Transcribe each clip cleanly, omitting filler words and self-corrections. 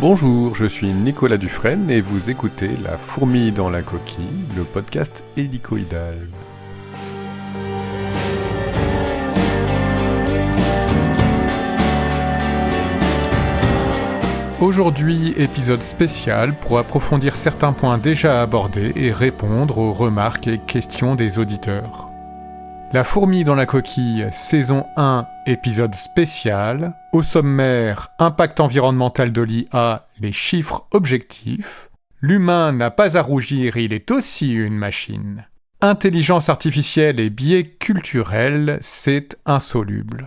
Bonjour, je suis Nicolas Dufresne et vous écoutez La fourmi dans la coquille, le podcast hélicoïdal. Aujourd'hui, épisode spécial pour approfondir certains points déjà abordés et répondre aux remarques et questions des auditeurs. La fourmi dans la coquille, saison 1, épisode spécial. Au sommaire, impact environnemental de l'IA, les chiffres objectifs. L'humain n'a pas à rougir, il est aussi une machine. Intelligence artificielle et biais culturels, c'est insoluble.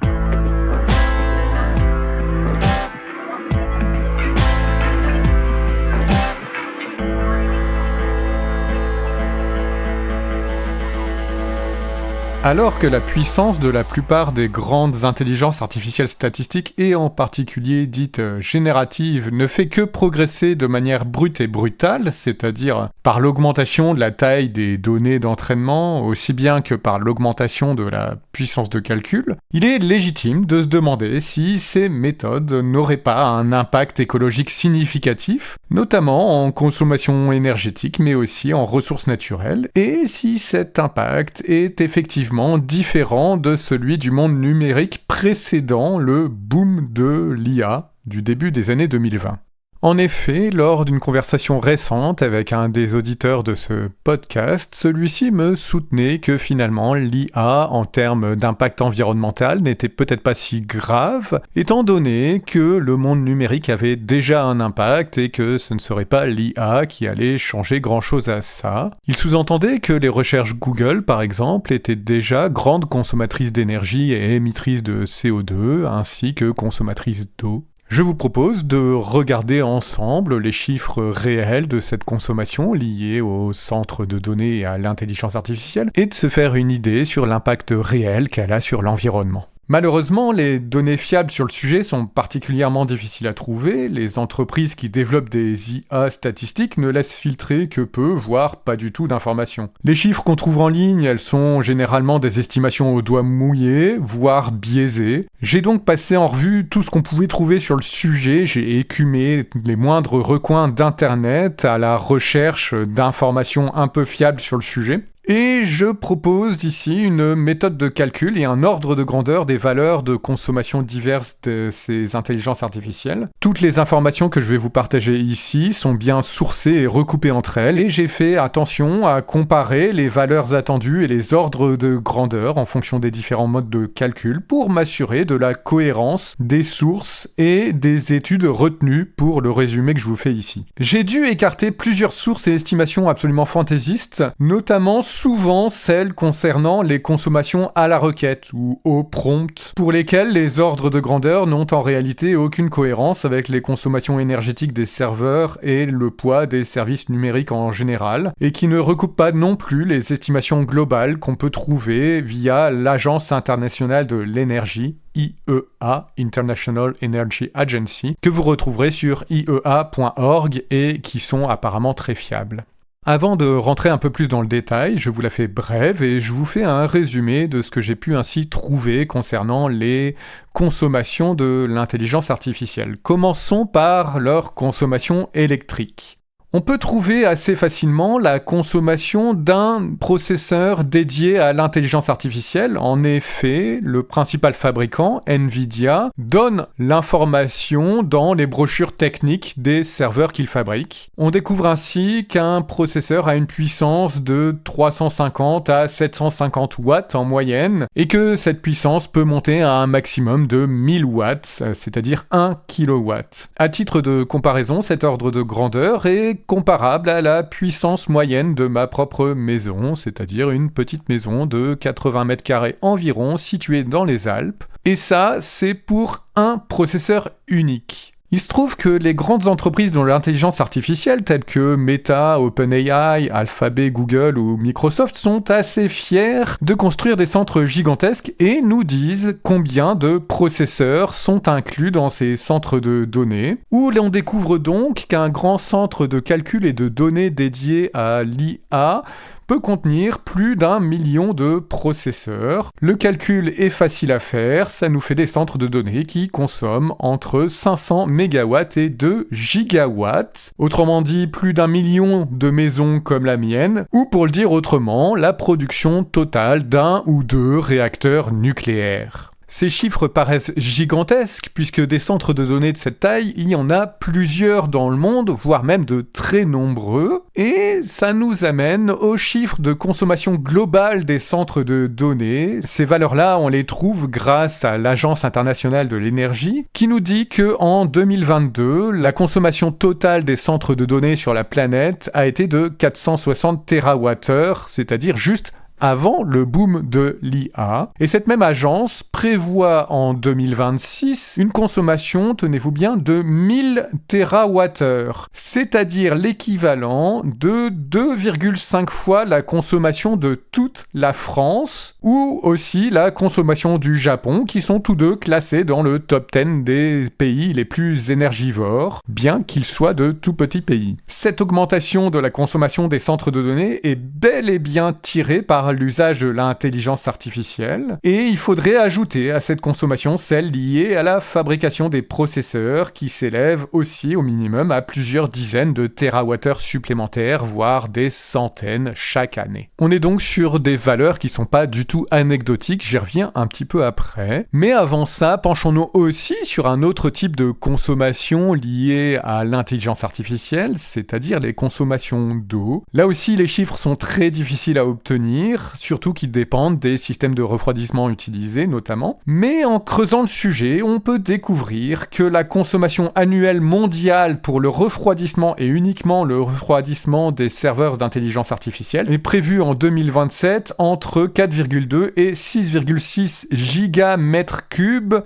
Alors que la puissance de la plupart des grandes intelligences artificielles statistiques, et en particulier dites génératives, ne fait que progresser de manière brute et brutale, c'est-à-dire par l'augmentation de la taille des données d'entraînement, aussi bien que par l'augmentation de la puissance de calcul, il est légitime de se demander si ces méthodes n'auraient pas un impact écologique significatif, notamment en consommation énergétique, mais aussi en ressources naturelles, et si cet impact est effectivement différent de celui du monde numérique précédant le boom de l'IA du début des années 2020. En effet, lors d'une conversation récente avec un des auditeurs de ce podcast, celui-ci me soutenait que finalement l'IA en termes d'impact environnemental n'était peut-être pas si grave, étant donné que le monde numérique avait déjà un impact et que ce ne serait pas l'IA qui allait changer grand-chose à ça. Il sous-entendait que les recherches Google, par exemple, étaient déjà grandes consommatrices d'énergie et émettrices de CO2, ainsi que consommatrices d'eau. Je vous propose de regarder ensemble les chiffres réels de cette consommation liée aux centres de données et à l'intelligence artificielle et de se faire une idée sur l'impact réel qu'elle a sur l'environnement. Malheureusement, les données fiables sur le sujet sont particulièrement difficiles à trouver. Les entreprises qui développent des IA statistiques ne laissent filtrer que peu, voire pas du tout d'informations. Les chiffres qu'on trouve en ligne, elles sont généralement des estimations au doigt mouillé, voire biaisées. J'ai donc passé en revue tout ce qu'on pouvait trouver sur le sujet, j'ai écumé les moindres recoins d'internet à la recherche d'informations un peu fiables sur le sujet. Et je propose ici une méthode de calcul et un ordre de grandeur des valeurs de consommation diverses de ces intelligences artificielles. Toutes les informations que je vais vous partager ici sont bien sourcées et recoupées entre elles, et j'ai fait attention à comparer les valeurs attendues et les ordres de grandeur en fonction des différents modes de calcul pour m'assurer de la cohérence des sources et des études retenues pour le résumé que je vous fais ici. J'ai dû écarter plusieurs sources et estimations absolument fantaisistes, notamment souvent celles concernant les consommations à la requête ou au prompt, pour lesquelles les ordres de grandeur n'ont en réalité aucune cohérence avec les consommations énergétiques des serveurs et le poids des services numériques en général, et qui ne recoupent pas non plus les estimations globales qu'on peut trouver via l'Agence internationale de l'énergie, IEA, International Energy Agency, que vous retrouverez sur iea.org et qui sont apparemment très fiables. Avant de rentrer un peu plus dans le détail, je vous la fais brève et je vous fais un résumé de ce que j'ai pu ainsi trouver concernant les consommations de l'intelligence artificielle. Commençons par leur consommation électrique. On peut trouver assez facilement la consommation d'un processeur dédié à l'intelligence artificielle. En effet, le principal fabricant, Nvidia, donne l'information dans les brochures techniques des serveurs qu'il fabrique. On découvre ainsi qu'un processeur a une puissance de 350 à 750 watts en moyenne et que cette puissance peut monter à un maximum de 1000 watts, c'est-à-dire 1 kilowatt. À titre de comparaison, cet ordre de grandeur est comparable à la puissance moyenne de ma propre maison, c'est-à-dire une petite maison de 80 mètres carrés environ située dans les Alpes. Et ça, c'est pour un processeur unique. Il se trouve que les grandes entreprises de l'intelligence artificielle, telles que Meta, OpenAI, Alphabet, Google ou Microsoft, sont assez fiers de construire des centres gigantesques et nous disent combien de processeurs sont inclus dans ces centres de données, où l'on découvre donc qu'un grand centre de calcul et de données dédié à l'IA peut contenir plus d'1 million de processeurs. Le calcul est facile à faire, ça nous fait des centres de données qui consomment entre 500 MW et 2 gigawatts. Autrement dit, plus d'1 million de maisons comme la mienne, ou pour le dire autrement, la production totale d'un ou deux réacteurs nucléaires. Ces chiffres paraissent gigantesques puisque des centres de données de cette taille, il y en a plusieurs dans le monde, voire même de très nombreux, et ça nous amène aux chiffres de consommation globale des centres de données. Ces valeurs-là, on les trouve grâce à l'Agence internationale de l'énergie, qui nous dit que en 2022, la consommation totale des centres de données sur la planète a été de 460 TWh, c'est-à-dire juste avant le boom de l'IA. Et cette même agence prévoit en 2026 une consommation, tenez-vous bien, de 1000 TWh, c'est-à-dire l'équivalent de 2,5 fois la consommation de toute la France, ou aussi la consommation du Japon, qui sont tous deux classés dans le top 10 des pays les plus énergivores, bien qu'ils soient de tout petits pays. Cette augmentation de la consommation des centres de données est bel et bien tirée par l'usage de l'intelligence artificielle, et il faudrait ajouter à cette consommation celle liée à la fabrication des processeurs qui s'élève aussi au minimum à plusieurs dizaines de térawattheures supplémentaires, voire des centaines chaque année. On est donc sur des valeurs qui sont pas du tout anecdotiques, j'y reviens un petit peu après, mais avant ça, penchons-nous aussi sur un autre type de consommation liée à l'intelligence artificielle, c'est-à-dire les consommations d'eau. Là aussi, les chiffres sont très difficiles à obtenir, surtout qu'ils dépendent des systèmes de refroidissement utilisés notamment. Mais en creusant le sujet, on peut découvrir que la consommation annuelle mondiale pour le refroidissement et uniquement le refroidissement des serveurs d'intelligence artificielle est prévue en 2027 entre 4,2 et 6,6 gigamètres cubes.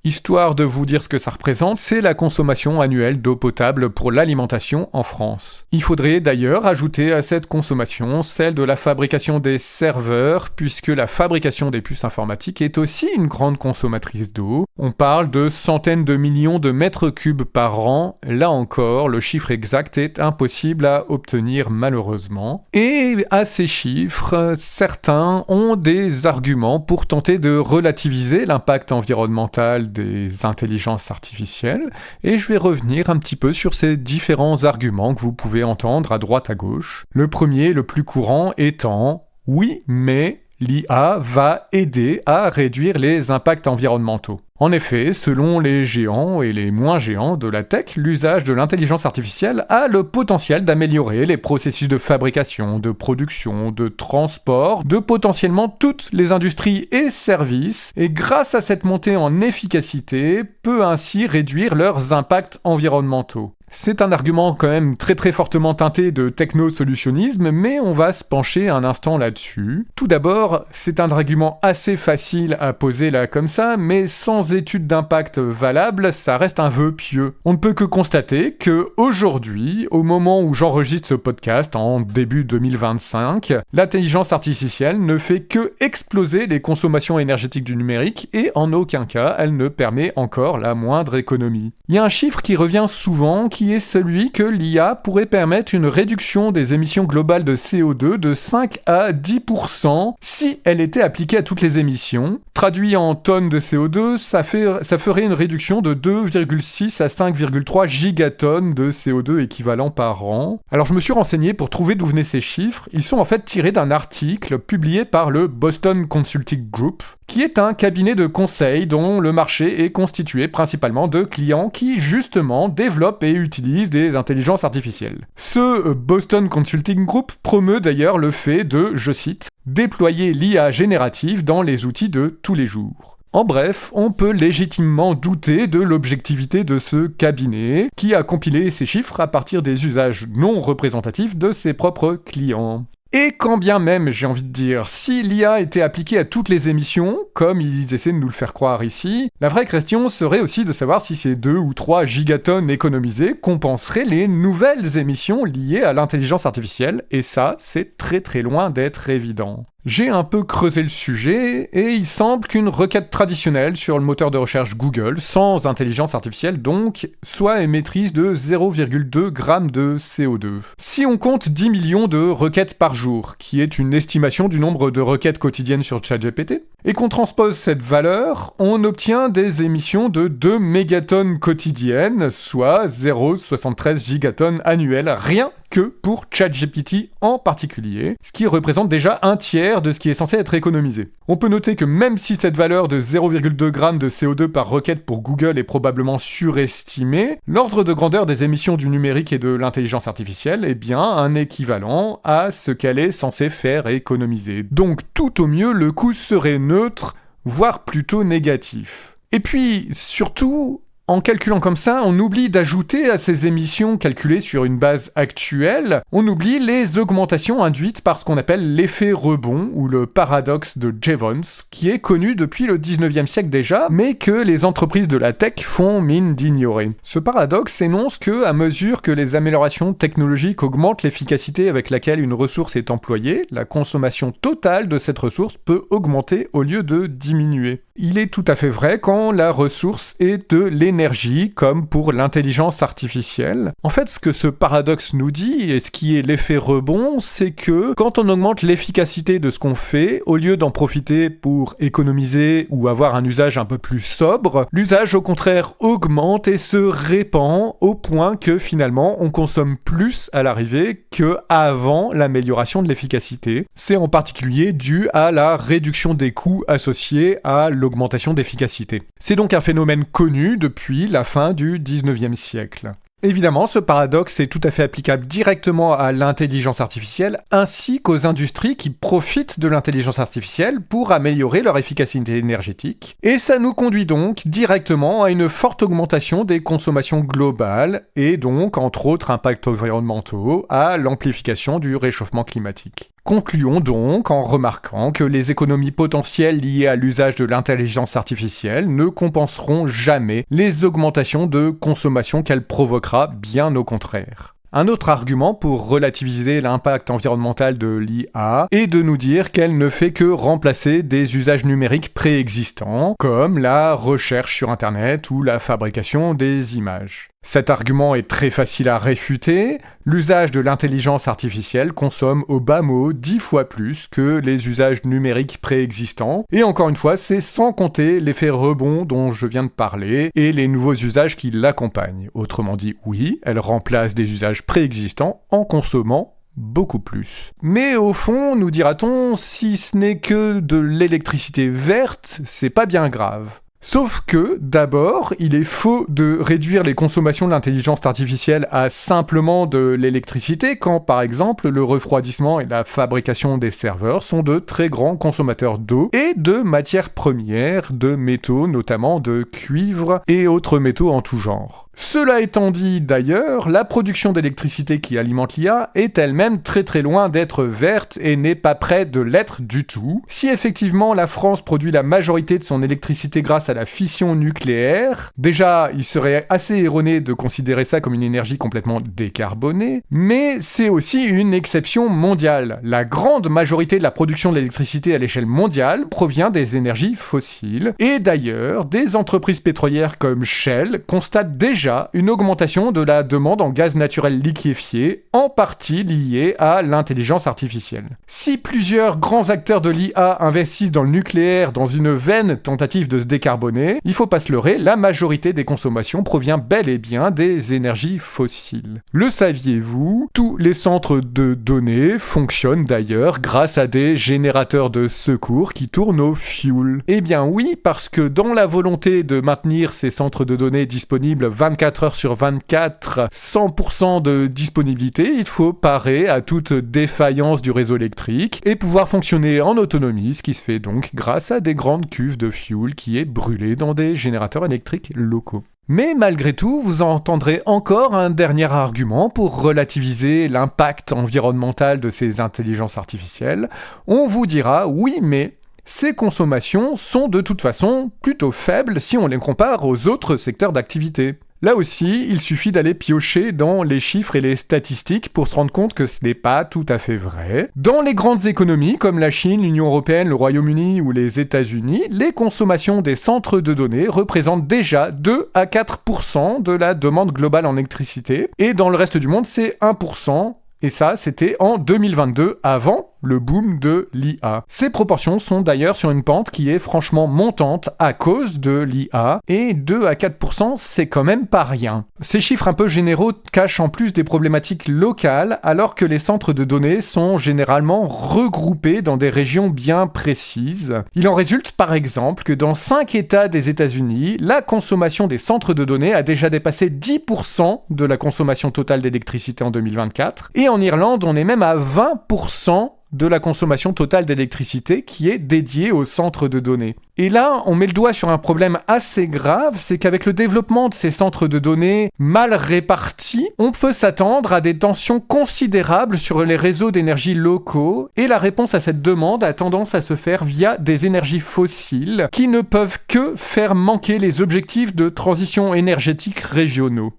Histoire de vous dire ce que ça représente, c'est la consommation annuelle d'eau potable pour l'alimentation en France. Il faudrait d'ailleurs ajouter à cette consommation celle de la fabrication des serveurs, puisque la fabrication des puces informatiques est aussi une grande consommatrice d'eau. On parle de centaines de millions de mètres cubes par an. Là encore, le chiffre exact est impossible à obtenir malheureusement. Et à ces chiffres, certains ont des arguments pour tenter de relativiser l'impact environnemental des intelligences artificielles, et je vais revenir un petit peu sur ces différents arguments que vous pouvez entendre à droite à gauche. Le premier, le plus courant, étant « oui, mais l'IA va aider à réduire les impacts environnementaux ». En effet, selon les géants et les moins géants de la tech, l'usage de l'intelligence artificielle a le potentiel d'améliorer les processus de fabrication, de production, de transport, de potentiellement toutes les industries et services, et grâce à cette montée en efficacité, peut ainsi réduire leurs impacts environnementaux. C'est un argument quand même très très fortement teinté de techno-solutionnisme, mais on va se pencher un instant là-dessus. Tout d'abord, c'est un argument assez facile à poser là comme ça, mais sans étude d'impact valable, ça reste un vœu pieux. On ne peut que constater que aujourd'hui, au moment où j'enregistre ce podcast, en début 2025, l'intelligence artificielle ne fait que exploser les consommations énergétiques du numérique et en aucun cas elle ne permet encore la moindre économie. Il y a un chiffre qui revient souvent, qui est celui que l'IA pourrait permettre une réduction des émissions globales de CO2 de 5 à 10% si elle était appliquée à toutes les émissions. Traduit en tonnes de CO2, ça ferait une réduction de 2,6 à 5,3 gigatonnes de CO2 équivalent par an. Alors je me suis renseigné pour trouver d'où venaient ces chiffres. Ils sont en fait tirés d'un article publié par le Boston Consulting Group, qui est un cabinet de conseil dont le marché est constitué principalement de clients qui justement développent et utilisent des intelligences artificielles. Ce Boston Consulting Group promeut d'ailleurs le fait de, je cite, « déployer l'IA générative dans les outils de tous les jours ». En bref, on peut légitimement douter de l'objectivité de ce cabinet, qui a compilé ces chiffres à partir des usages non représentatifs de ses propres clients. Et quand bien même, j'ai envie de dire, si l'IA était appliquée à toutes les émissions, comme ils essaient de nous le faire croire ici, la vraie question serait aussi de savoir si ces 2 ou 3 gigatonnes économisées compenseraient les nouvelles émissions liées à l'intelligence artificielle, et ça, c'est très très loin d'être évident. J'ai un peu creusé le sujet, et il semble qu'une requête traditionnelle sur le moteur de recherche Google, sans intelligence artificielle donc, soit émettrice de 0,2 g de CO2. Si on compte 10 millions de requêtes par jour, qui est une estimation du nombre de requêtes quotidiennes sur ChatGPT, et qu'on transpose cette valeur, on obtient des émissions de 2 mégatonnes quotidiennes, soit 0,73 gigatonnes annuelles, rien que pour ChatGPT en particulier, ce qui représente déjà un tiers de ce qui est censé être économisé. On peut noter que même si cette valeur de 0,2 g de CO2 par requête pour Google est probablement surestimée, l'ordre de grandeur des émissions du numérique et de l'intelligence artificielle est bien un équivalent à ce qu'elle est censée faire économiser. Donc tout au mieux, le coût serait neutre, voire plutôt négatif. Et puis, surtout, en calculant comme ça, on oublie d'ajouter à ces émissions calculées sur une base actuelle, on oublie les augmentations induites par ce qu'on appelle l'effet rebond, ou le paradoxe de Jevons, qui est connu depuis le 19e siècle déjà, mais que les entreprises de la tech font mine d'ignorer. Ce paradoxe énonce que, à mesure que les améliorations technologiques augmentent l'efficacité avec laquelle une ressource est employée, la consommation totale de cette ressource peut augmenter au lieu de diminuer. Il est tout à fait vrai quand la ressource est de l'énergie, comme pour l'intelligence artificielle. En fait, ce que ce paradoxe nous dit, et ce qui est l'effet rebond, c'est que quand on augmente l'efficacité de ce qu'on fait, au lieu d'en profiter pour économiser ou avoir un usage un peu plus sobre, l'usage au contraire augmente et se répand au point que finalement on consomme plus à l'arrivée que avant l'amélioration de l'efficacité. C'est en particulier dû à la réduction des coûts associés à l'augmentation d'efficacité. C'est donc un phénomène connu depuis la fin du 19e siècle. Évidemment, ce paradoxe est tout à fait applicable directement à l'intelligence artificielle ainsi qu'aux industries qui profitent de l'intelligence artificielle pour améliorer leur efficacité énergétique. Et ça nous conduit donc directement à une forte augmentation des consommations globales et donc, entre autres impacts environnementaux, à l'amplification du réchauffement climatique. Concluons donc en remarquant que les économies potentielles liées à l'usage de l'intelligence artificielle ne compenseront jamais les augmentations de consommation qu'elle provoquera, bien au contraire. Un autre argument pour relativiser l'impact environnemental de l'IA est de nous dire qu'elle ne fait que remplacer des usages numériques préexistants, comme la recherche sur Internet ou la fabrication des images. Cet argument est très facile à réfuter. L'usage de l'intelligence artificielle consomme au bas mot 10 fois plus que les usages numériques préexistants. Et encore une fois, c'est sans compter l'effet rebond dont je viens de parler et les nouveaux usages qui l'accompagnent. Autrement dit, oui, elle remplace des usages préexistants en consommant beaucoup plus. Mais au fond, nous dira-t-on, si ce n'est que de l'électricité verte, c'est pas bien grave. Sauf que, d'abord, il est faux de réduire les consommations de l'intelligence artificielle à simplement de l'électricité quand, par exemple, le refroidissement et la fabrication des serveurs sont de très grands consommateurs d'eau et de matières premières, de métaux, notamment de cuivre et autres métaux en tout genre. Cela étant dit d'ailleurs, la production d'électricité qui alimente l'IA est elle-même très loin d'être verte et n'est pas près de l'être du tout. Si effectivement la France produit la majorité de son électricité grâce à la fission nucléaire, déjà il serait assez erroné de considérer ça comme une énergie complètement décarbonée, mais c'est aussi une exception mondiale. La grande majorité de la production de l'électricité à l'échelle mondiale provient des énergies fossiles, et d'ailleurs des entreprises pétrolières comme Shell constatent déjà une augmentation de la demande en gaz naturel liquéfié, en partie liée à l'intelligence artificielle. Si plusieurs grands acteurs de l'IA investissent dans le nucléaire dans une vaine tentative de se décarboner, il faut pas se leurrer, la majorité des consommations provient bel et bien des énergies fossiles. Le saviez-vous? Tous les centres de données fonctionnent d'ailleurs grâce à des générateurs de secours qui tournent au fioul. Eh bien oui, parce que dans la volonté de maintenir ces centres de données disponibles 24 heures sur 24, 100% de disponibilité, il faut parer à toute défaillance du réseau électrique et pouvoir fonctionner en autonomie, ce qui se fait donc grâce à des grandes cuves de fioul qui est brûlé dans des générateurs électriques locaux. Mais malgré tout, vous entendrez encore un dernier argument pour relativiser l'impact environnemental de ces intelligences artificielles. On vous dira, oui, mais ces consommations sont de toute façon plutôt faibles si on les compare aux autres secteurs d'activité. Là aussi, il suffit d'aller piocher dans les chiffres et les statistiques pour se rendre compte que ce n'est pas tout à fait vrai. Dans les grandes économies comme la Chine, l'Union européenne, le Royaume-Uni ou les États-Unis, les consommations des centres de données représentent déjà 2 à 4% de la demande globale en électricité. Et dans le reste du monde, c'est 1%. Et ça, c'était en 2022, avant le boom de l'IA. Ces proportions sont d'ailleurs sur une pente qui est franchement montante à cause de l'IA, et 2 à 4%, c'est quand même pas rien. Ces chiffres un peu généraux cachent en plus des problématiques locales, alors que les centres de données sont généralement regroupés dans des régions bien précises. Il en résulte par exemple que dans 5 États des États-Unis, la consommation des centres de données a déjà dépassé 10% de la consommation totale d'électricité en 2024, et en Irlande, on est même à 20% de la consommation totale d'électricité qui est dédiée aux centres de données. Et là, on met le doigt sur un problème assez grave, c'est qu'avec le développement de ces centres de données mal répartis, on peut s'attendre à des tensions considérables sur les réseaux d'énergie locaux, et la réponse à cette demande a tendance à se faire via des énergies fossiles qui ne peuvent que faire manquer les objectifs de transition énergétique régionaux.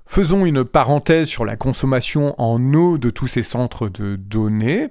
Faisons une parenthèse sur la consommation en eau de tous ces centres de données.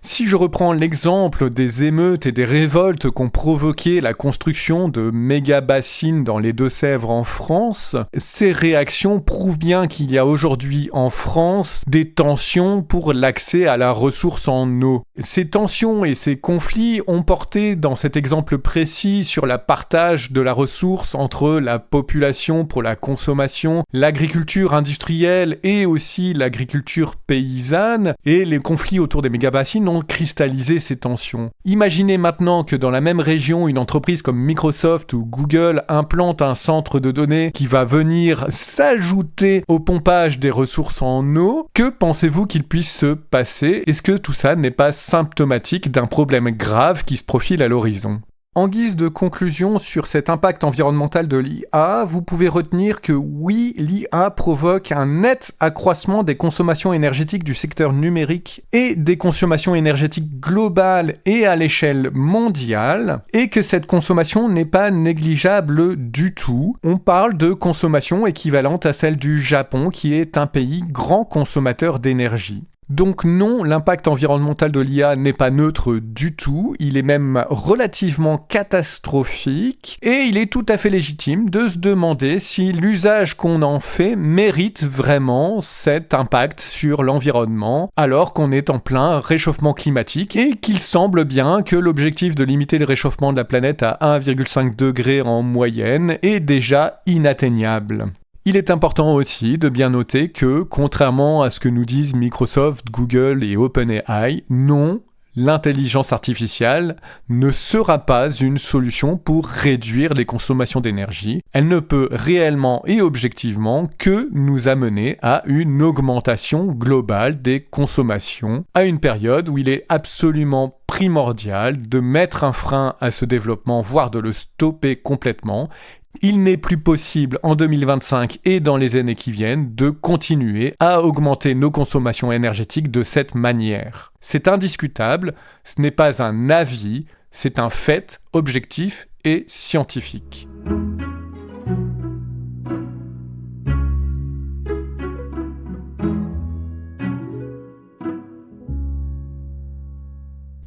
Si je reprends l'exemple des émeutes et des révoltes qu'ont provoqué la construction de méga-bassines dans les Deux-Sèvres en France, ces réactions prouvent bien qu'il y a aujourd'hui en France des tensions pour l'accès à la ressource en eau. Ces tensions et ces conflits ont porté dans cet exemple précis sur le partage de la ressource entre la population pour la consommation, l'agriculture industrielle et aussi l'agriculture paysanne, et les conflits autour des méga-bassines ont cristallisé ces tensions. Imaginez maintenant que dans la même région, une entreprise comme Microsoft ou Google implante un centre de données qui va venir s'ajouter au pompage des ressources en eau. Que pensez-vous qu'il puisse se passer? Est-ce que tout ça n'est pas symptomatique d'un problème grave qui se profile à l'horizon? En guise de conclusion sur cet impact environnemental de l'IA, vous pouvez retenir que oui, l'IA provoque un net accroissement des consommations énergétiques du secteur numérique et des consommations énergétiques globales et à l'échelle mondiale, et que cette consommation n'est pas négligeable du tout. On parle de consommation équivalente à celle du Japon, qui est un pays grand consommateur d'énergie. Donc non, l'impact environnemental de l'IA n'est pas neutre du tout, il est même relativement catastrophique, et il est tout à fait légitime de se demander si l'usage qu'on en fait mérite vraiment cet impact sur l'environnement, alors qu'on est en plein réchauffement climatique, et qu'il semble bien que l'objectif de limiter le réchauffement de la planète à 1,5 degré en moyenne est déjà inatteignable. Il est important aussi de bien noter que, contrairement à ce que nous disent Microsoft, Google et OpenAI, non, l'intelligence artificielle ne sera pas une solution pour réduire les consommations d'énergie. Elle ne peut réellement et objectivement que nous amener à une augmentation globale des consommations, à une période où il est absolument primordial de mettre un frein à ce développement, voire de le stopper complètement. Il n'est plus possible en 2025 et dans les années qui viennent de continuer à augmenter nos consommations énergétiques de cette manière. C'est indiscutable, ce n'est pas un avis, c'est un fait objectif et scientifique.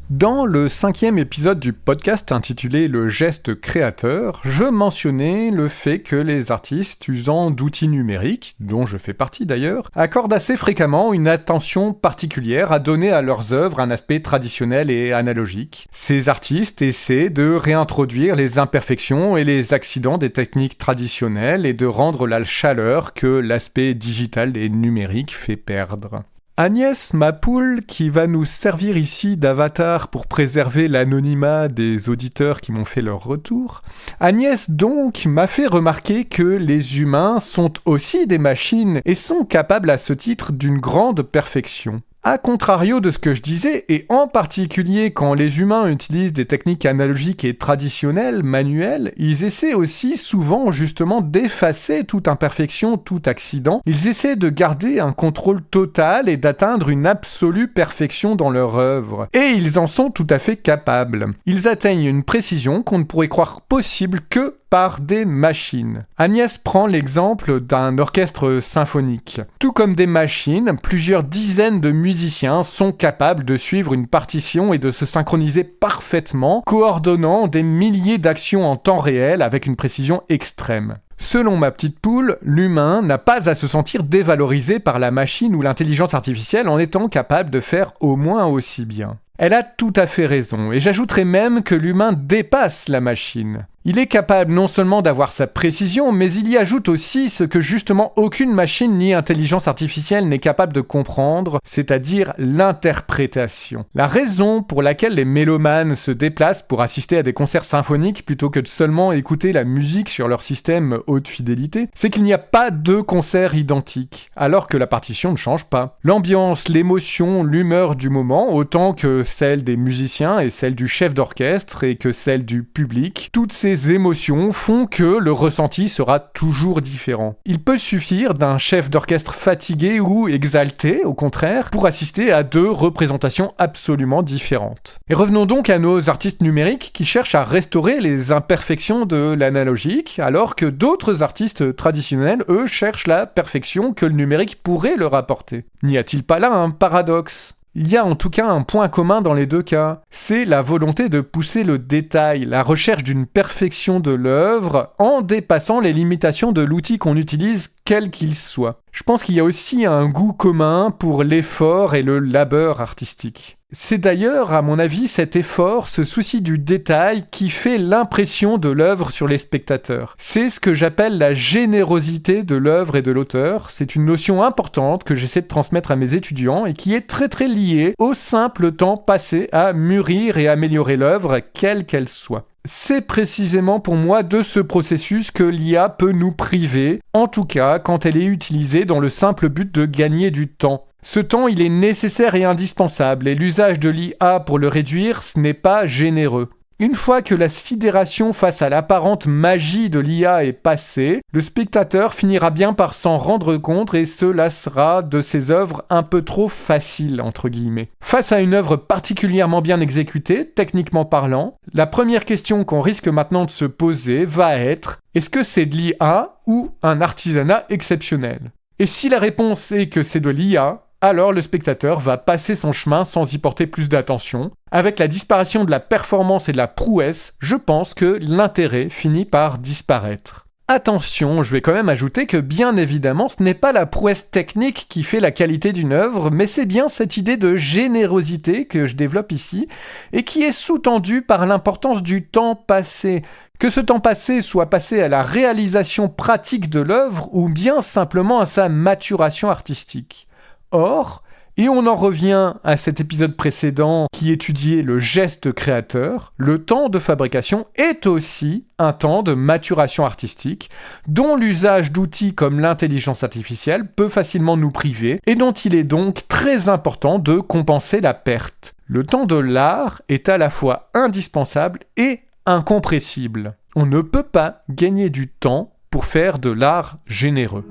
Dans le 5e épisode du podcast intitulé « Le geste créateur », je mentionnais le fait que les artistes usant d'outils numériques, dont je fais partie d'ailleurs, accordent assez fréquemment une attention particulière à donner à leurs œuvres un aspect traditionnel et analogique. Ces artistes essaient de réintroduire les imperfections et les accidents des techniques traditionnelles et de rendre la chaleur que l'aspect digital et numérique fait perdre. Agnès, ma poule, qui va nous servir ici d'avatar pour préserver l'anonymat des auditeurs qui m'ont fait leur retour, Agnès donc m'a fait remarquer que les humains sont aussi des machines et sont capables à ce titre d'une grande perfection. A contrario de ce que je disais, et en particulier quand les humains utilisent des techniques analogiques et traditionnelles, manuelles, ils essaient aussi souvent justement d'effacer toute imperfection, tout accident. Ils essaient de garder un contrôle total et d'atteindre une absolue perfection dans leur œuvre. Et ils en sont tout à fait capables. Ils atteignent une précision qu'on ne pourrait croire possible que par des machines. Agnès prend l'exemple d'un orchestre symphonique. Tout comme des machines, plusieurs dizaines de musiciens sont capables de suivre une partition et de se synchroniser parfaitement, coordonnant des milliers d'actions en temps réel avec une précision extrême. Selon ma petite poule, l'humain n'a pas à se sentir dévalorisé par la machine ou l'intelligence artificielle en étant capable de faire au moins aussi bien. Elle a tout à fait raison, et j'ajouterais même que l'humain dépasse la machine. Il est capable non seulement d'avoir sa précision, mais il y ajoute aussi ce que justement aucune machine ni intelligence artificielle n'est capable de comprendre, c'est-à-dire l'interprétation. La raison pour laquelle les mélomanes se déplacent pour assister à des concerts symphoniques plutôt que de seulement écouter la musique sur leur système haute fidélité, c'est qu'il n'y a pas deux concerts identiques, alors que la partition ne change pas. L'ambiance, l'émotion, l'humeur du moment, autant que celle des musiciens et celle du chef d'orchestre et que celle du public, toutes ces émotions font que le ressenti sera toujours différent. Il peut suffire d'un chef d'orchestre fatigué ou exalté, au contraire, pour assister à deux représentations absolument différentes. Et revenons donc à nos artistes numériques qui cherchent à restaurer les imperfections de l'analogique, alors que d'autres artistes traditionnels, eux, cherchent la perfection que le numérique pourrait leur apporter. N'y a-t-il pas là un paradoxe ? Il y a en tout cas un point commun dans les deux cas, c'est la volonté de pousser le détail, la recherche d'une perfection de l'œuvre en dépassant les limitations de l'outil qu'on utilise quel qu'il soit. Je pense qu'il y a aussi un goût commun pour l'effort et le labeur artistique. C'est d'ailleurs, à mon avis, cet effort, ce souci du détail qui fait l'impression de l'œuvre sur les spectateurs. C'est ce que j'appelle la générosité de l'œuvre et de l'auteur. C'est une notion importante que j'essaie de transmettre à mes étudiants et qui est très très liée au simple temps passé à mûrir et améliorer l'œuvre, quelle qu'elle soit. C'est précisément pour moi de ce processus que l'IA peut nous priver, en tout cas quand elle est utilisée dans le simple but de gagner du temps. Ce temps, il est nécessaire et indispensable, et l'usage de l'IA pour le réduire, ce n'est pas généreux. Une fois que la sidération face à l'apparente magie de l'IA est passée, le spectateur finira bien par s'en rendre compte et se lassera de ces œuvres un peu trop faciles, entre guillemets. Face à une œuvre particulièrement bien exécutée, techniquement parlant, la première question qu'on risque maintenant de se poser va être « Est-ce que c'est de l'IA ou un artisanat exceptionnel ?» Et si la réponse est que c'est de l'IA, alors le spectateur va passer son chemin sans y porter plus d'attention. Avec la disparition de la performance et de la prouesse, je pense que l'intérêt finit par disparaître. Attention, je vais quand même ajouter que bien évidemment, ce n'est pas la prouesse technique qui fait la qualité d'une œuvre, mais c'est bien cette idée de générosité que je développe ici, et qui est sous-tendue par l'importance du temps passé. Que ce temps passé soit passé à la réalisation pratique de l'œuvre, ou bien simplement à sa maturation artistique. Or, et on en revient à cet épisode précédent qui étudiait le geste créateur, le temps de fabrication est aussi un temps de maturation artistique dont l'usage d'outils comme l'intelligence artificielle peut facilement nous priver et dont il est donc très important de compenser la perte. Le temps de l'art est à la fois indispensable et incompressible. On ne peut pas gagner du temps pour faire de l'art généreux.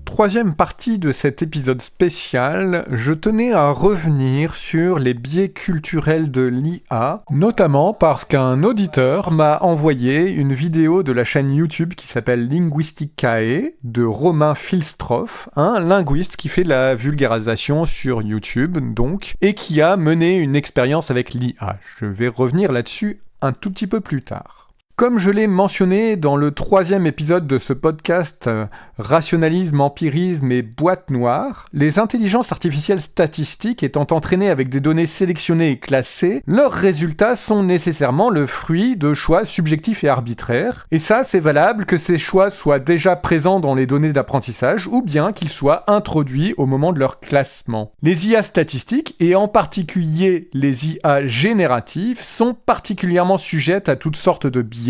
Troisième partie de cet épisode spécial, je tenais à revenir sur les biais culturels de l'IA, notamment parce qu'un auditeur m'a envoyé une vidéo de la chaîne YouTube qui s'appelle Linguisticae de Romain Filstroff, un linguiste qui fait de la vulgarisation sur YouTube, donc, et qui a mené une expérience avec l'IA. Je vais revenir là-dessus un tout petit peu plus tard. Comme je l'ai mentionné dans le 3e épisode de ce podcast Rationalisme, empirisme et boîte noire, les intelligences artificielles statistiques étant entraînées avec des données sélectionnées et classées, leurs résultats sont nécessairement le fruit de choix subjectifs et arbitraires, et ça c'est valable que ces choix soient déjà présents dans les données d'apprentissage ou bien qu'ils soient introduits au moment de leur classement. Les IA statistiques, et en particulier les IA génératives, sont particulièrement sujettes à toutes sortes de biais,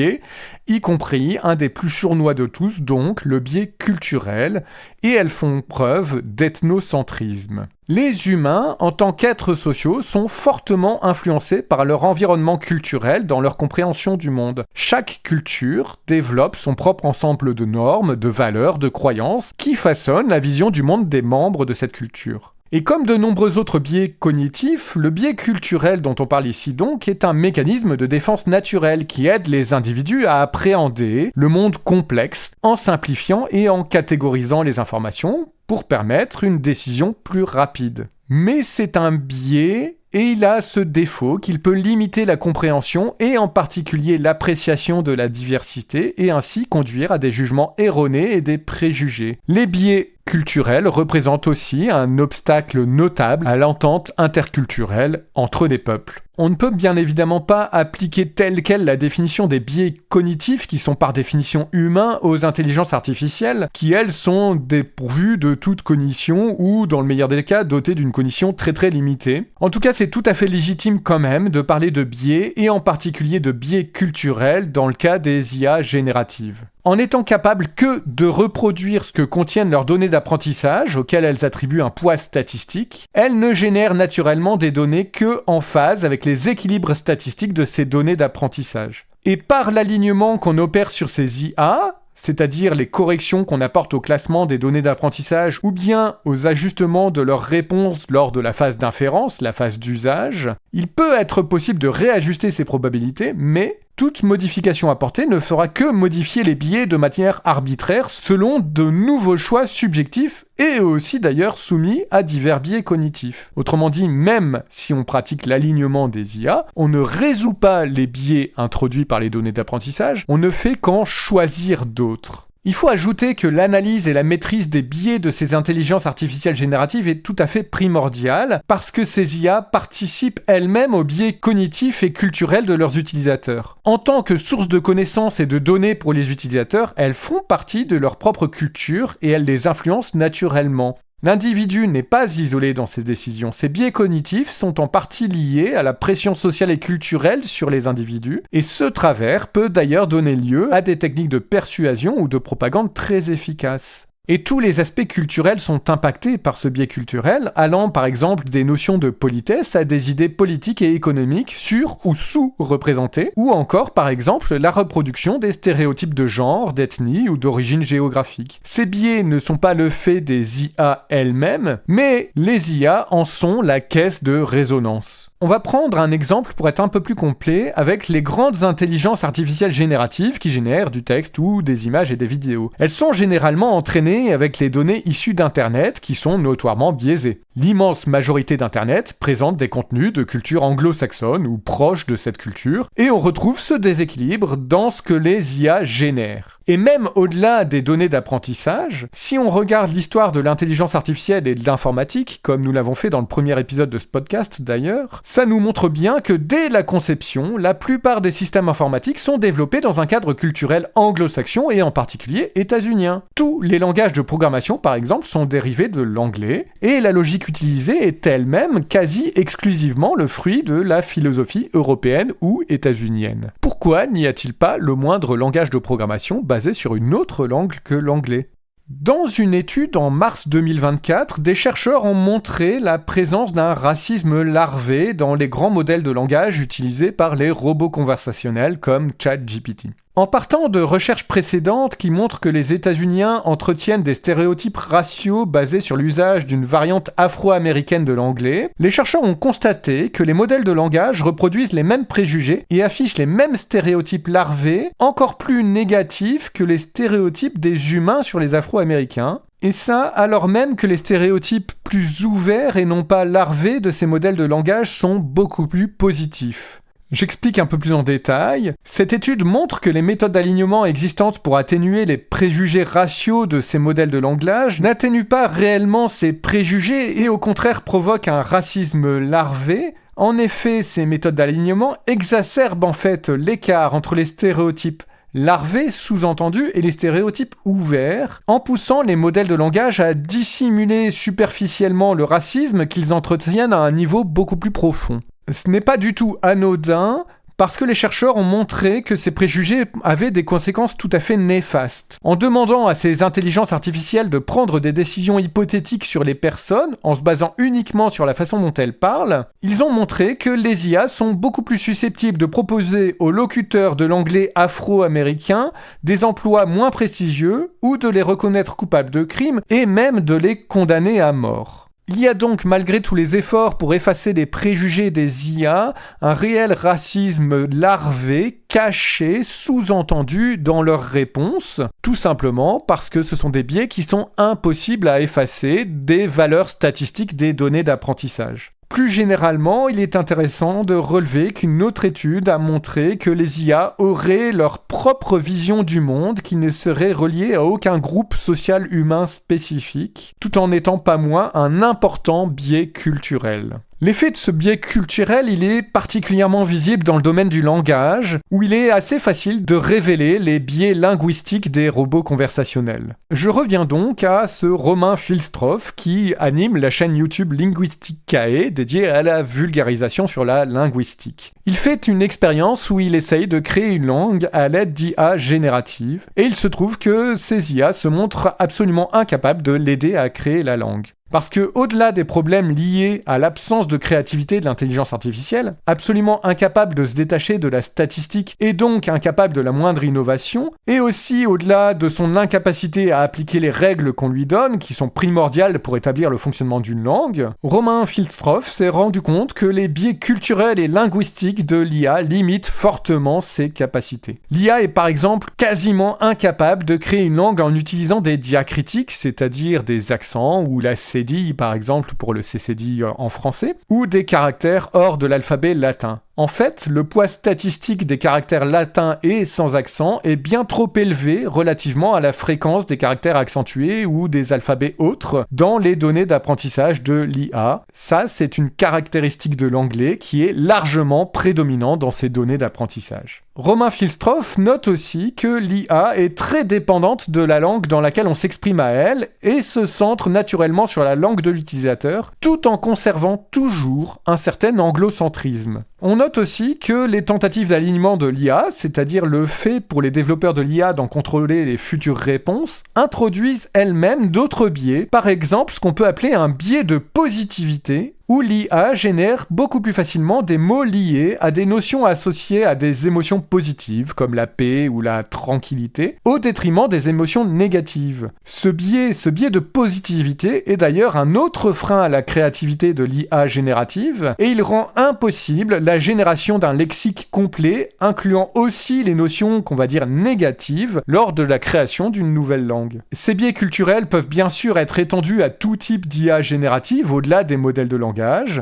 y compris un des plus sournois de tous, donc le biais culturel, et elles font preuve d'ethnocentrisme. Les humains, en tant qu'êtres sociaux, sont fortement influencés par leur environnement culturel dans leur compréhension du monde. Chaque culture développe son propre ensemble de normes, de valeurs, de croyances, qui façonnent la vision du monde des membres de cette culture. Et comme de nombreux autres biais cognitifs, le biais culturel dont on parle ici donc est un mécanisme de défense naturelle qui aide les individus à appréhender le monde complexe en simplifiant et en catégorisant les informations pour permettre une décision plus rapide. Mais c'est un biais et il a ce défaut qu'il peut limiter la compréhension et en particulier l'appréciation de la diversité et ainsi conduire à des jugements erronés et des préjugés. Les biais culturels représentent aussi un obstacle notable à l'entente interculturelle entre les peuples. On ne peut bien évidemment pas appliquer telle quelle la définition des biais cognitifs qui sont par définition humains aux intelligences artificielles qui, elles, sont dépourvues de toute cognition ou, dans le meilleur des cas, dotées d'une cognition très très limitée. En tout cas, c'est tout à fait légitime quand même de parler de biais et en particulier de biais culturels dans le cas des IA génératives. En n'étant capables que de reproduire ce que contiennent leurs données d'apprentissage, auxquelles elles attribuent un poids statistique, elles ne génèrent naturellement des données que en phase avec les équilibres statistiques de ces données d'apprentissage. Et par l'alignement qu'on opère sur ces IA, c'est-à-dire les corrections qu'on apporte au classement des données d'apprentissage ou bien aux ajustements de leurs réponses lors de la phase d'inférence, la phase d'usage, il peut être possible de réajuster ces probabilités, mais toute modification apportée ne fera que modifier les biais de manière arbitraire selon de nouveaux choix subjectifs et aussi d'ailleurs soumis à divers biais cognitifs. Autrement dit, même si on pratique l'alignement des IA, on ne résout pas les biais introduits par les données d'apprentissage, on ne fait qu'en choisir d'autres. Il faut ajouter que l'analyse et la maîtrise des biais de ces intelligences artificielles génératives est tout à fait primordiale parce que ces IA participent elles-mêmes aux biais cognitifs et culturels de leurs utilisateurs. En tant que source de connaissances et de données pour les utilisateurs, elles font partie de leur propre culture et elles les influencent naturellement. L'individu n'est pas isolé dans ses décisions. Ces biais cognitifs sont en partie liés à la pression sociale et culturelle sur les individus, et ce travers peut d'ailleurs donner lieu à des techniques de persuasion ou de propagande très efficaces. Et tous les aspects culturels sont impactés par ce biais culturel, allant par exemple des notions de politesse à des idées politiques et économiques sur- ou sous-représentées, ou encore par exemple la reproduction des stéréotypes de genre, d'ethnie ou d'origine géographique. Ces biais ne sont pas le fait des IA elles-mêmes, mais les IA en sont la caisse de résonance. On va prendre un exemple pour être un peu plus complet avec les grandes intelligences artificielles génératives qui génèrent du texte ou des images et des vidéos. Elles sont généralement entraînées avec les données issues d'Internet qui sont notoirement biaisées. L'immense majorité d'Internet présente des contenus de culture anglo-saxonne ou proche de cette culture, et on retrouve ce déséquilibre dans ce que les IA génèrent. Et même au-delà des données d'apprentissage, si on regarde l'histoire de l'intelligence artificielle et de l'informatique, comme nous l'avons fait dans le premier épisode de ce podcast d'ailleurs, ça nous montre bien que dès la conception, la plupart des systèmes informatiques sont développés dans un cadre culturel anglo-saxon et en particulier états-unien. Tous les langages de programmation, par exemple, sont dérivés de l'anglais, et la logique utilisée est elle-même quasi exclusivement le fruit de la philosophie européenne ou états-unienne. Pourquoi n'y a-t-il pas le moindre langage de programmation basé sur une autre langue que l'anglais ? Dans une étude en mars 2024, des chercheurs ont montré la présence d'un racisme larvé dans les grands modèles de langage utilisés par les robots conversationnels comme ChatGPT. En partant de recherches précédentes qui montrent que les États-Uniens entretiennent des stéréotypes raciaux basés sur l'usage d'une variante afro-américaine de l'anglais, les chercheurs ont constaté que les modèles de langage reproduisent les mêmes préjugés et affichent les mêmes stéréotypes larvés, encore plus négatifs que les stéréotypes des humains sur les afro-américains, et ça alors même que les stéréotypes plus ouverts et non pas larvés de ces modèles de langage sont beaucoup plus positifs. J'explique un peu plus en détail. Cette étude montre que les méthodes d'alignement existantes pour atténuer les préjugés raciaux de ces modèles de langage n'atténuent pas réellement ces préjugés et au contraire provoquent un racisme larvé. En effet, ces méthodes d'alignement exacerbent en fait l'écart entre les stéréotypes larvés sous-entendus et les stéréotypes ouverts, en poussant les modèles de langage à dissimuler superficiellement le racisme qu'ils entretiennent à un niveau beaucoup plus profond. Ce n'est pas du tout anodin, parce que les chercheurs ont montré que ces préjugés avaient des conséquences tout à fait néfastes. En demandant à ces intelligences artificielles de prendre des décisions hypothétiques sur les personnes, en se basant uniquement sur la façon dont elles parlent, ils ont montré que les IA sont beaucoup plus susceptibles de proposer aux locuteurs de l'anglais afro-américain des emplois moins prestigieux, ou de les reconnaître coupables de crimes, et même de les condamner à mort. Il y a donc, malgré tous les efforts pour effacer les préjugés des IA, un réel racisme larvé, caché, sous-entendu dans leurs réponses, tout simplement parce que ce sont des biais qui sont impossibles à effacer des valeurs statistiques des données d'apprentissage. Plus généralement, il est intéressant de relever qu'une autre étude a montré que les IA auraient leur propre vision du monde qui ne serait reliée à aucun groupe social humain spécifique, tout en n'étant pas moins un important biais culturel. L'effet de ce biais culturel, il est particulièrement visible dans le domaine du langage, où il est assez facile de révéler les biais linguistiques des robots conversationnels. Je reviens donc à ce Romain Filstroff qui anime la chaîne YouTube Linguisticae dédiée à la vulgarisation sur la linguistique. Il fait une expérience où il essaye de créer une langue à l'aide d'IA génératives, et il se trouve que ces IA se montrent absolument incapables de l'aider à créer la langue. Parce que, au-delà des problèmes liés à l'absence de créativité de l'intelligence artificielle, absolument incapable de se détacher de la statistique et donc incapable de la moindre innovation, et aussi au-delà de son incapacité à appliquer les règles qu'on lui donne, qui sont primordiales pour établir le fonctionnement d'une langue, Romain Filstroff s'est rendu compte que les biais culturels et linguistiques de l'IA limitent fortement ses capacités. L'IA est par exemple quasiment incapable de créer une langue en utilisant des diacritiques, c'est-à-dire des accents ou la CDI, par exemple, pour le CCDI en français, ou des caractères hors de l'alphabet latin. En fait, le poids statistique des caractères latins et sans accent est bien trop élevé relativement à la fréquence des caractères accentués ou des alphabets autres dans les données d'apprentissage de l'IA. Ça, c'est une caractéristique de l'anglais qui est largement prédominante dans ces données d'apprentissage. Romain Filstroff note aussi que l'IA est très dépendante de la langue dans laquelle on s'exprime à elle et se centre naturellement sur la langue de l'utilisateur, tout en conservant toujours un certain anglocentrisme. On note aussi que les tentatives d'alignement de l'IA, c'est-à-dire le fait pour les développeurs de l'IA d'en contrôler les futures réponses, introduisent elles-mêmes d'autres biais, par exemple ce qu'on peut appeler un biais de positivité, où l'IA génère beaucoup plus facilement des mots liés à des notions associées à des émotions positives, comme la paix ou la tranquillité, au détriment des émotions négatives. Ce biais de positivité est d'ailleurs un autre frein à la créativité de l'IA générative, et il rend impossible la génération d'un lexique complet, incluant aussi les notions qu'on va dire négatives, lors de la création d'une nouvelle langue. Ces biais culturels peuvent bien sûr être étendus à tout type d'IA générative, au-delà des modèles de langage,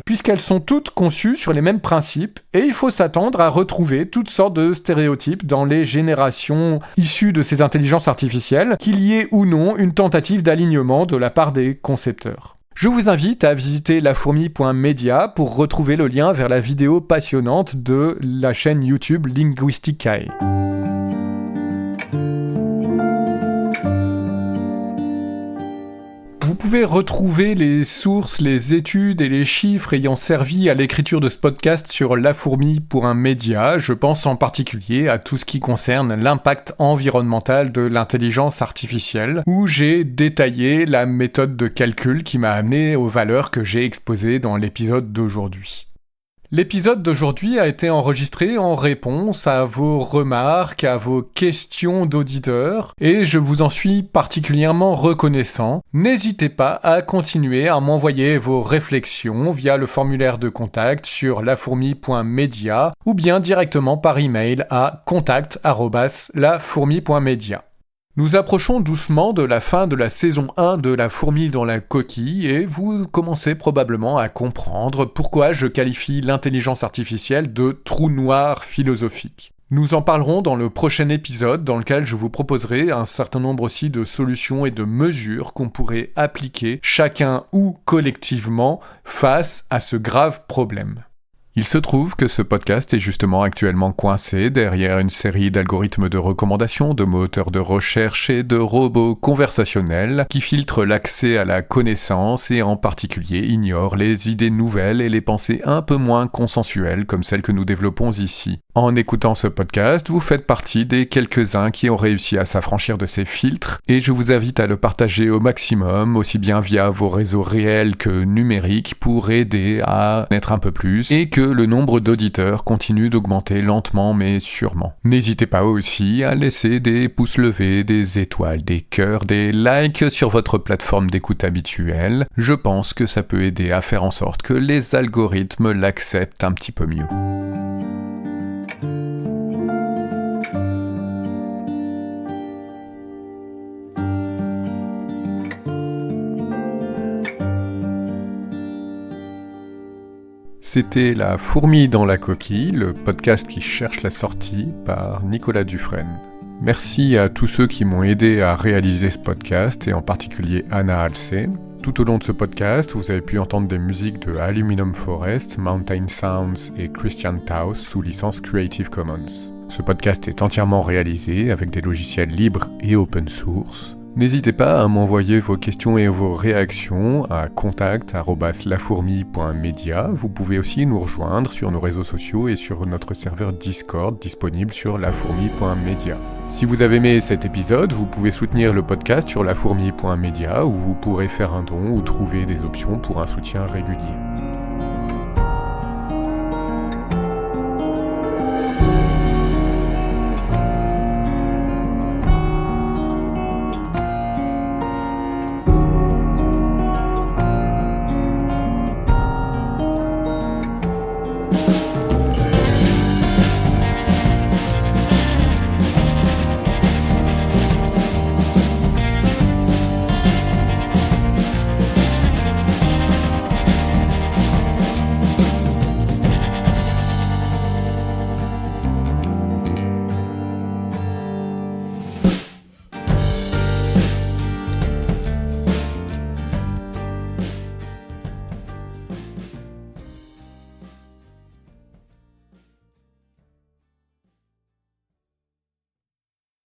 puisqu'elles sont toutes conçues sur les mêmes principes, et il faut s'attendre à retrouver toutes sortes de stéréotypes dans les générations issues de ces intelligences artificielles, qu'il y ait ou non une tentative d'alignement de la part des concepteurs. Je vous invite à visiter lafourmi.media pour retrouver le lien vers la vidéo passionnante de la chaîne YouTube Linguisticae. Vous pouvez retrouver les sources, les études et les chiffres ayant servi à l'écriture de ce podcast sur lafourmi.media. Je pense en particulier à tout ce qui concerne l'impact environnemental de l'intelligence artificielle, où j'ai détaillé la méthode de calcul qui m'a amené aux valeurs que j'ai exposées dans l'épisode d'aujourd'hui. L'épisode d'aujourd'hui a été enregistré en réponse à vos remarques, à vos questions d'auditeurs, et je vous en suis particulièrement reconnaissant. N'hésitez pas à continuer à m'envoyer vos réflexions via le formulaire de contact sur lafourmi.media ou bien directement par email à contact@lafourmi.media. Nous approchons doucement de la fin de la saison 1 de La Fourmi dans la coquille et vous commencez probablement à comprendre pourquoi je qualifie l'intelligence artificielle de trou noir philosophique. Nous en parlerons dans le prochain épisode dans lequel je vous proposerai un certain nombre aussi de solutions et de mesures qu'on pourrait appliquer chacun ou collectivement face à ce grave problème. Il se trouve que ce podcast est justement actuellement coincé derrière une série d'algorithmes de recommandation, de moteurs de recherche et de robots conversationnels qui filtrent l'accès à la connaissance et en particulier ignorent les idées nouvelles et les pensées un peu moins consensuelles comme celles que nous développons ici. En écoutant ce podcast, vous faites partie des quelques-uns qui ont réussi à s'affranchir de ces filtres et je vous invite à le partager au maximum, aussi bien via vos réseaux réels que numériques pour aider à naître un peu plus et que le nombre d'auditeurs continue d'augmenter lentement mais sûrement. N'hésitez pas aussi à laisser des pouces levés, des étoiles, des cœurs, des likes sur votre plateforme d'écoute habituelle. Je pense que ça peut aider à faire en sorte que les algorithmes l'acceptent un petit peu mieux. C'était La fourmi dans la coquille, le podcast qui cherche la sortie par Nicolas Dufresne. Merci à tous ceux qui m'ont aidé à réaliser ce podcast et en particulier Anna Halsey. Tout au long de ce podcast, vous avez pu entendre des musiques de Aluminum Forest, Mountain Sounds et Christian Taus sous licence Creative Commons. Ce podcast est entièrement réalisé avec des logiciels libres et open source. N'hésitez pas à m'envoyer vos questions et vos réactions à contact@lafourmi.media. Vous pouvez aussi nous rejoindre sur nos réseaux sociaux et sur notre serveur Discord disponible sur lafourmi.media. Si vous avez aimé cet épisode, vous pouvez soutenir le podcast sur lafourmi.media où vous pourrez faire un don ou trouver des options pour un soutien régulier.